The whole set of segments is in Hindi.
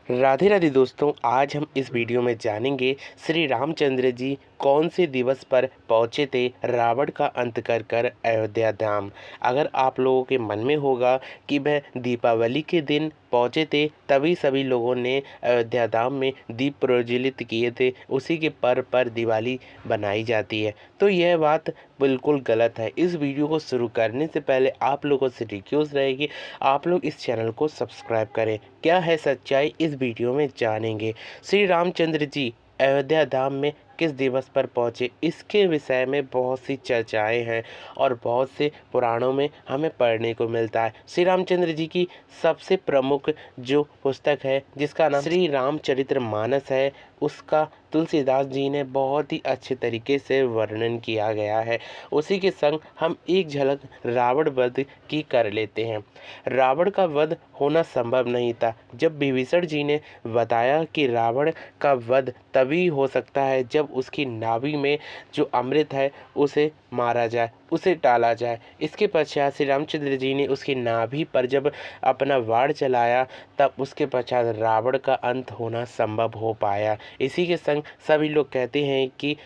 राधे राधे दोस्तों, आज हम इस वीडियो में जानेंगे श्री रामचंद्र जी कौन से दिवस पर पहुँचे थे रावण का अंत कर कर अयोध्या धाम। अगर आप लोगों के मन में होगा कि वह दीपावली के दिन पहुँचे थे तभी सभी लोगों ने अयोध्या धाम में दीप प्रज्वलित किए थे, उसी के पर्व पर दिवाली बनाई जाती है, तो यह बात बिल्कुल गलत है। इस वीडियो को शुरू करने से पहले आप लोगों से रिक्वेस्ट रहेगी आप लोग इस चैनल को सब्सक्राइब करें। क्या है सच्चाई इस वीडियो में जानेंगे। श्री रामचंद्र जी अयोध्या धाम में किस दिवस पर पहुँचे, इसके विषय में बहुत सी चर्चाएं हैं और बहुत से पुराणों में हमें पढ़ने को मिलता है। श्री रामचंद्र जी की सबसे प्रमुख जो पुस्तक है जिसका नाम श्री रामचरितमानस है, उसका तुलसीदास जी ने बहुत ही अच्छे तरीके से वर्णन किया गया है। उसी के संग हम एक झलक रावण वध की कर लेते हैं। रावण का वध होना संभव नहीं था। जब विभीषण जी ने बताया कि रावण का वध तभी हो सकता है जब उसकी नाभि में जो अमृत है उसे मारा जाए, उसे टाला जाए। इसके पश्चात श्री रामचंद्र जी ने उसकी नाभि पर जब अपना वार चलाया तब उसके पश्चात रावण का अंत होना संभव हो पाया। इसी के संग सभी लोग कहते हैं कि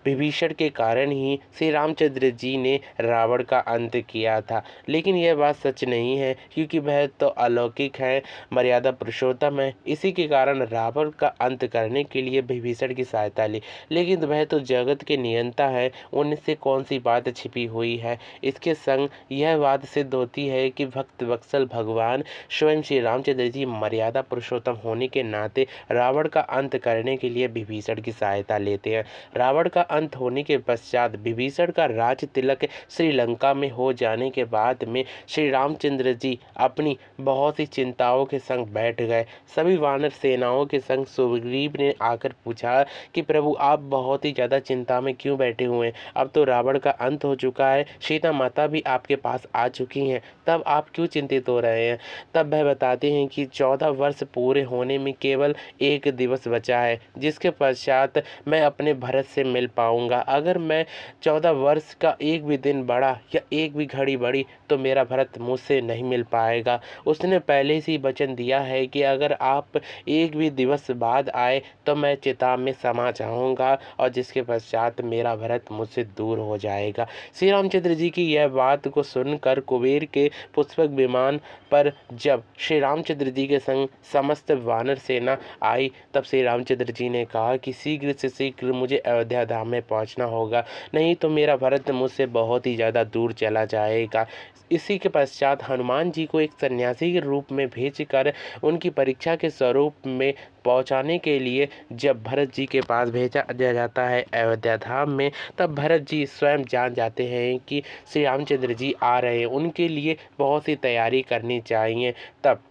विभीषण के कारण ही श्री रामचंद्र जी ने रावण का अंत किया था, लेकिन यह बात सच नहीं है क्योंकि वह तो अलौकिक है, मर्यादा पुरुषोत्तम है। इसी के कारण रावण का अंत करने के लिए विभीषण की सहायता ली, लेकिन वह तो जगत के नियंता है, उनसे कौन सी बात छिपी हुई है। इसके संग यह बात सिद्ध होती है कि भक्त वत्सल भगवान स्वयं श्री रामचंद्र जी मर्यादा पुरुषोत्तम होने के नाते रावण का अंत करने के लिए विभीषण की सहायता लेते हैं। रावण का अंत होने के पश्चात विभीषण का राज तिलक श्रीलंका में हो जाने के बाद में श्री रामचंद्र जी अपनी बहुत सी चिंताओं के संग बैठ गए। सभी वानर सेनाओं के संग सुग्रीव ने आकर पूछा कि प्रभु आप बहुत ही ज़्यादा चिंता में क्यों बैठे हुए हैं, अब तो रावण का अंत हो चुका है, सीता माता भी आपके पास आ चुकी हैं, तब आप क्यों चिंतित हो रहे हैं। तब वह बताते हैं कि 14 वर्ष पूरे होने में केवल एक दिवस बचा है, जिसके पश्चात मैं अपने भरत से मिल पाऊंगा। अगर मैं 14 वर्ष का एक भी दिन बढ़ा या एक भी घड़ी बढ़ी तो मेरा भरत मुझसे नहीं मिल पाएगा। उसने पहले से ही वचन दिया है कि अगर आप एक भी दिवस बाद आए तो मैं चिता में समा जाऊंगा और जिसके पश्चात मेरा भरत मुझसे दूर हो जाएगा। श्री रामचंद्र जी की यह बात को सुनकर कुबेर के पुष्पक विमान पर जब श्री रामचंद्र जी के संग समस्त वानर सेना आई तब श्री रामचंद्र जी ने कहा कि शीघ्र से शीघ्र मुझे अयोध्या धाम में पहुंचना होगा, नहीं तो मेरा भरत मुझसे बहुत ही ज़्यादा दूर चला जाएगा। इसी के पश्चात हनुमान जी को एक सन्यासी के रूप में भेजकर उनकी परीक्षा के स्वरूप में पहुंचाने के लिए जब भरत जी के पास भेजा जाता है अयोध्या धाम में, तब भरत जी स्वयं जान जाते हैं कि श्री रामचंद्र जी आ रहे हैं, उनके लिए बहुत सी तैयारी करनी चाहिए। तब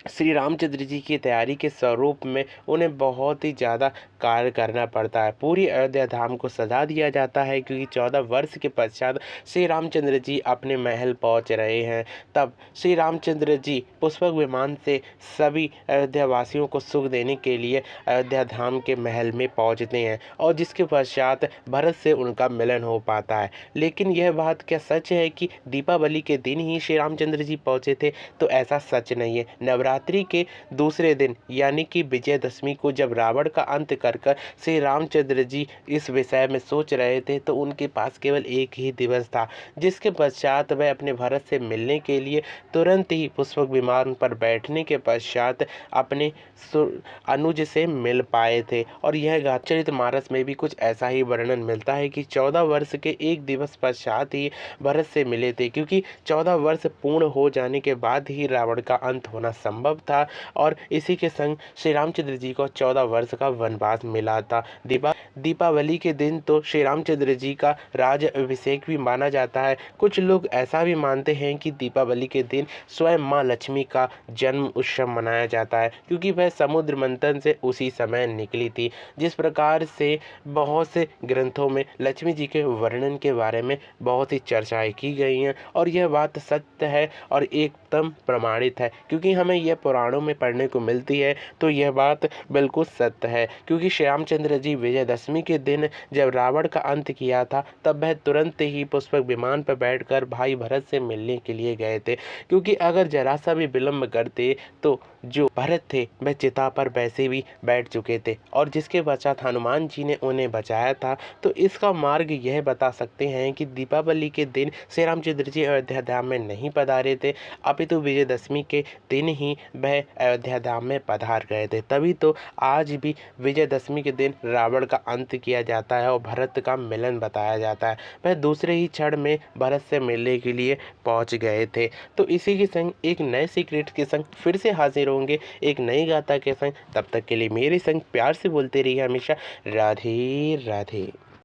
श्री रामचंद्र जी की तैयारी के स्वरूप में उन्हें बहुत ही ज़्यादा कार्य करना पड़ता है। पूरी अयोध्या धाम को सजा दिया जाता है क्योंकि 14 वर्ष के पश्चात श्री रामचंद्र जी अपने महल पहुंच रहे हैं। तब श्री रामचंद्र जी पुष्पक विमान से सभी अयोध्या वासियों को सुख देने के लिए अयोध्या धाम के महल में पहुंचते हैं और जिसके पश्चात भरत से उनका मिलन हो पाता है। लेकिन यह बात क्या सच है कि दीपावली के दिन ही श्री रामचंद्र जी पहुँचे थे? तो ऐसा सच नहीं है। नवरात्रि के दूसरे दिन यानी कि विजयदशमी को जब रावण का अंत कर कर श्री रामचंद्र जी इस विषय में सोच रहे थे तो उनके पास केवल एक ही दिवस था, जिसके पश्चात वह अपने भरत से मिलने के लिए तुरंत ही पुष्पक विमान पर बैठने के पश्चात अपने अनुज से मिल पाए थे। और यह रामचरितमानस में भी कुछ ऐसा ही वर्णन मिलता है कि 14 वर्ष के एक दिवस पश्चात ही भरत से मिले थे, क्योंकि 14 वर्ष पूर्ण हो जाने के बाद ही रावण का अंत होना संभव था और इसी के संग श्री रामचंद्र जी को 14 वर्ष का वनवास मिला था। दीपावली के दिन तो श्री रामचंद्र जी का राज अभिषेक भी माना जाता है। कुछ लोग ऐसा भी मानते हैं कि दीपावली के दिन स्वयं माँ लक्ष्मी का जन्म उत्सव मनाया जाता है, क्योंकि वह समुद्र मंथन से उसी समय निकली थी। जिस प्रकार से बहुत से ग्रंथों में लक्ष्मी जी के वर्णन के बारे में बहुत ही चर्चाएं की गई हैं और यह बात सत्य है और एकदम प्रमाणित है, क्योंकि हमें यह पुराणों में पढ़ने को मिलती है, तो यह बात बिल्कुल सत्य है। क्योंकि श्री रामचंद्र जी विजयदशमी विजयदशमी के दिन जब रावण का अंत किया था, तब वह तुरंत ही पुष्पक विमान पर बैठकर भाई भरत से मिलने के लिए गए थे, क्योंकि अगर जरा सा भी विलंब करते तो जो भरत थे वह चिता पर वैसे भी बैठ चुके थे, और जिसके पश्चात हनुमान जी ने उन्हें बचाया था। तो इसका मार्ग यह बता सकते हैं कि दीपावली के दिन श्री रामचंद्र जी अयोध्या धाम में नहीं पधारे थे, अपितु विजयदशमी के दिन ही वह अयोध्या धाम में पधार गए थे। तभी तो आज भी विजयदशमी के दिन रावण का अंत किया जाता है और भरत का मिलन बताया जाता है। वह दूसरे ही क्षण में भरत से मिलने के लिए पहुंच गए थे। तो इसी के संग एक नए सीक्रेट के संग फिर से हाजिर होंगे, एक नई गाथा के संग। तब तक के लिए मेरे संग प्यार से बोलते रहिए हमेशा राधे राधे।